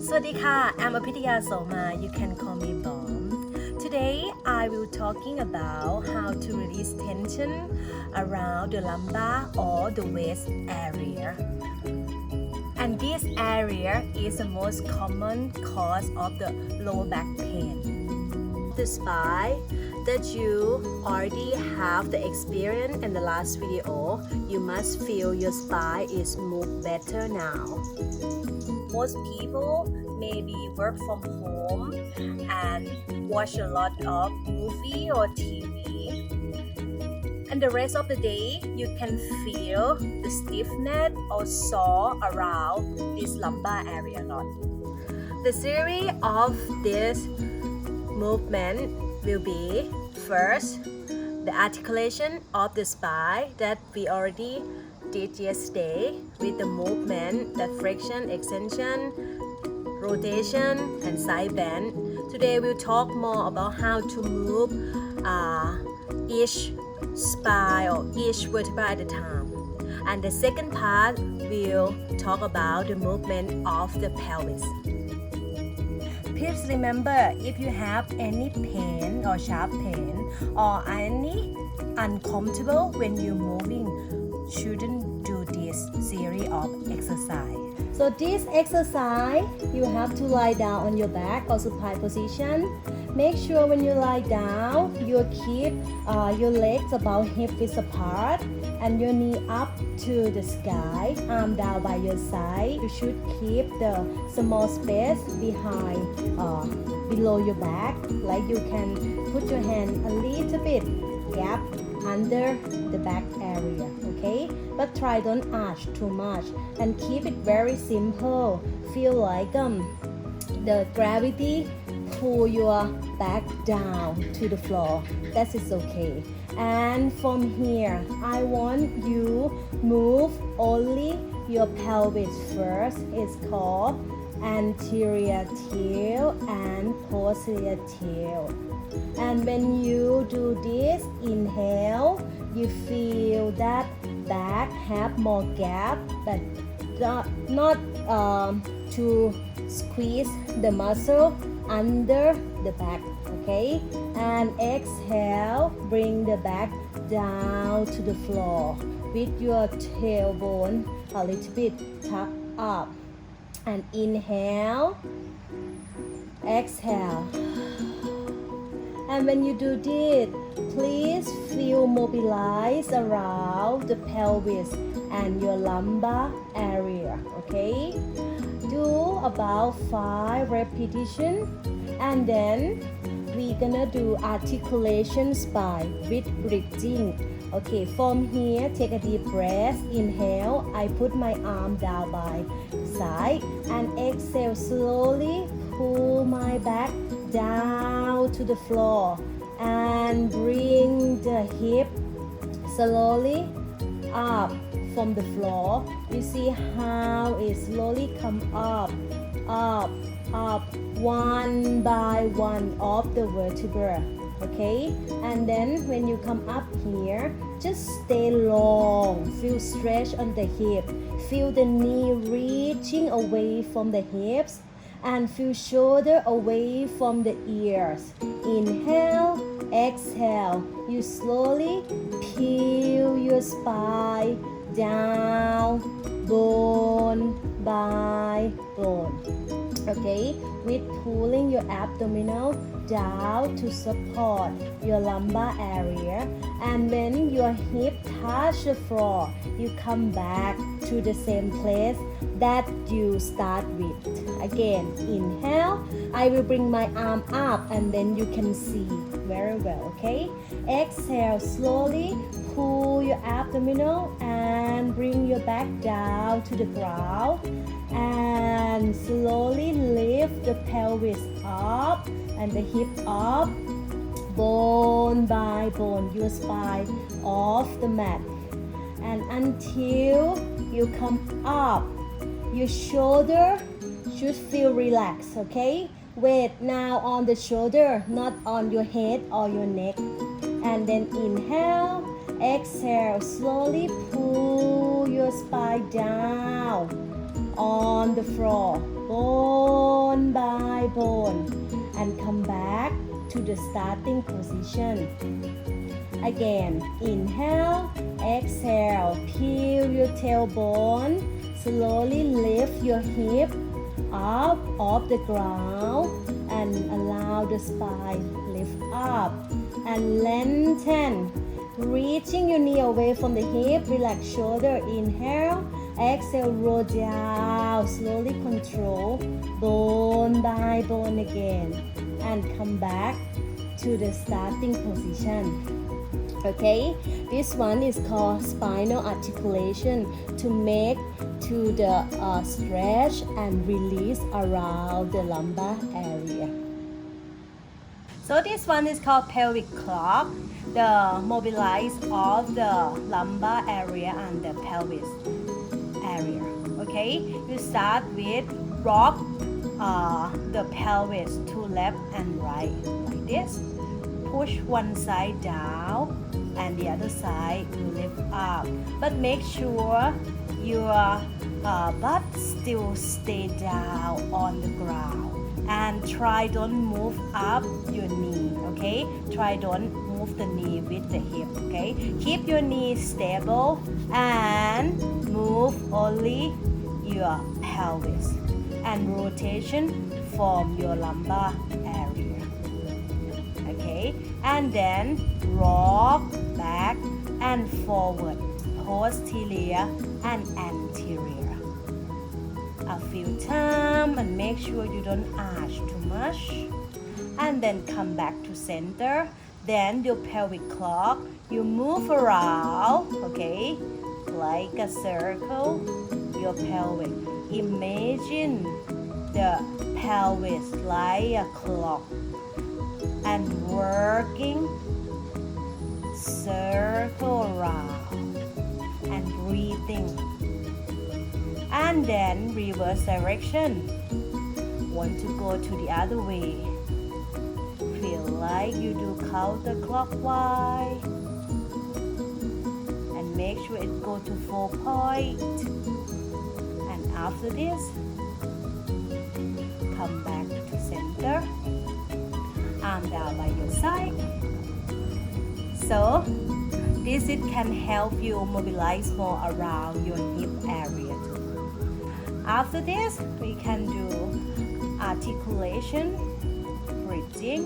สวัสดีค่ะ I'm Apittiya Soma. You can call me Bomb. Today I will talking about how to release tension around the lumbar or the waist area. And this area is the most common cause of the lower back pain. The spine that you already have the experience in the last video, you must feel your spine is moved better now. Most people maybe work from home and watch a lot of movie or TV, and the rest of the day you can feel the stiffness or sore around this lumbar area a lot. The theory of this movement will be first the articulation of the spine that we already did yesterday with the movement, that flexion, extension, rotation and side bend. Today we'll talk more about how to move each spine or each vertebra at a time. And the second part will talk about the movement of the pelvis. Please remember, if you have any pain or sharp pain or any uncomfortable when you're moving, shouldn't do this series of exercise. So this exercise, you have to lie down on your back or supine position. Make sure when you lie down, you keep your legs about hip width apart and your knee up to the sky, arm down by your side. You should keep the small space behind, below your back, like you can put your hand a little bit gap under the back area, okay? But try don't arch too much and keep it very simple. Feel like the gravity pull your back down to the floor. That is okay. And from here, I want you move only your pelvis first. It's called anterior tail and posterior tail. And when you do this, inhale, you feel that back have more gap, but not to squeeze the muscle under the back, okay? And exhale, bring the back down to the floor with your tailbone a little bit tucked up. And inhale, exhale. And when you do this, please feel mobilized around the pelvis and your lumbar area, okay? Do about 5 repetitions, and then we're gonna do articulation spine with bridging. Okay, from here, take a deep breath. Inhale, I put my arm down by side, and exhale slowly, pull my back down to the floor and bring the hip slowly up from the floor. You see how it slowly come up, one by one of the vertebra, okay? And then when you come up here, just stay long. Feel stretch on the hip. Feel the knee reaching away from the hips, and feel shoulder away from the ears. Inhale, exhale. You slowly peel your spine down, bone by bone. Okay, with pulling your abdominal down to support your lumbar area. And when your hip touch the floor, you come back to the same place that you start with. Again, inhale, I will bring my arm up and then you can see very well, okay? Exhale, slowly pull your abdominal and bring your back down to the ground, and slowly lift the pelvis up and the hip up, bone by bone, your spine off the mat. And until you come up, your shoulder should feel relaxed, okay? Weight now on the shoulder, not on your head or your neck. And then inhale, exhale, slowly pull your spine down. on the floor, bone by bone, and come back to the starting position. Again, inhale, exhale, peel your tailbone, slowly lift your hip up off the ground and allow the spine lift up and lengthen. Reaching your knee away from the hip, relax shoulder, inhale, exhale, roll down, slowly control, bone by bone again, and come back to the starting position. Okay, this one is called spinal articulation to make to the stretch and release around the lumbar area. So this one is called pelvic clock, the mobilize of the lumbar area and the pelvis area. Okay, you start with rock the pelvis to left and right like this. Push one side down and the other side you lift up, but make sure your butt still stay down on the ground, and try don't move up your knee. Okay, try don't move the knee with the hip. Okay, keep your knee stable and move only your pelvis and rotation from your lumbar area. Okay, and then rock back and forward, posterior and anterior. A few times, and make sure you don't arch too much, and then come back to center. Then your pelvic clock, you move around, okay, like a circle, your pelvic. Imagine the pelvis like a clock and working circle around and breathing, and then reverse direction. Want to go to the other way, feel like you do counterclockwise and make sure it go to 4 point. And after this, come back to center, arm down by your side. So this it can help you mobilize more around your hip area too. After this, we can do articulation, bridging,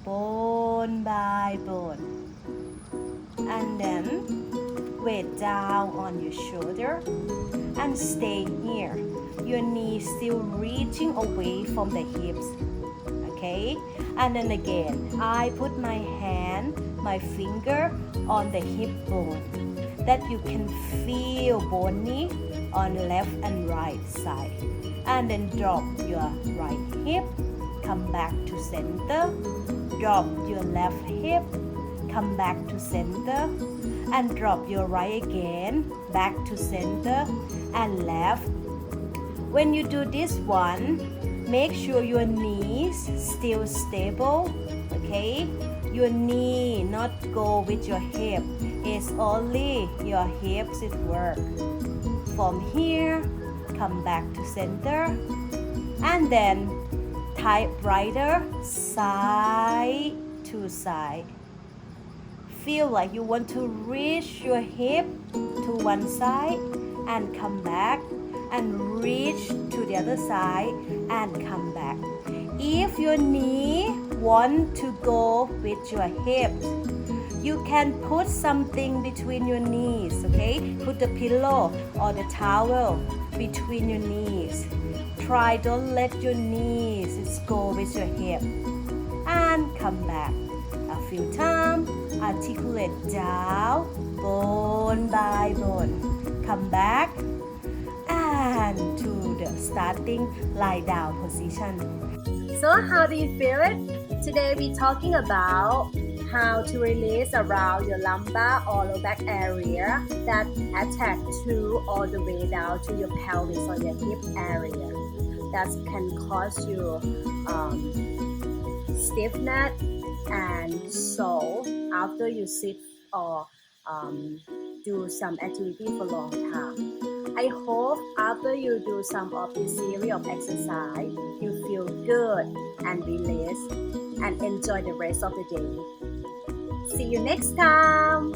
bone by bone, and then weight down on your shoulder and stay here. Your knee still reaching away from the hips. Okay, and then again, I put my hand, my finger on the hip bone, that you can feel bony on left and right side. And then drop your right hip, come back to center, drop your left hip, come back to center, and drop your right again, back to center and left. When you do this one, make sure your knees still stable. Okay, your knee not go with your hip, it's only your hips it work. From here, come back to center, and then typewriter side to side. Feel like you want to reach your hip to one side and come back, and reach to the other side and come back. If your knee want to go with your hips, you can put something between your knees. Okay, put the pillow or the towel between your knees. Try don't let your knees go with your hip, and come back a few times. Articulate down, bone by bone, come back and to the starting lie down position. So how do you feel it? Today we're talking about how to release around your lumbar or lower back area that attach to all the way down to your pelvis or your hip area. That can cause you stiffness and sore after you sit or do some activity for a long time. I hope after you do some of this series of exercise, you feel good and relaxed and enjoy the rest of the day. See you next time.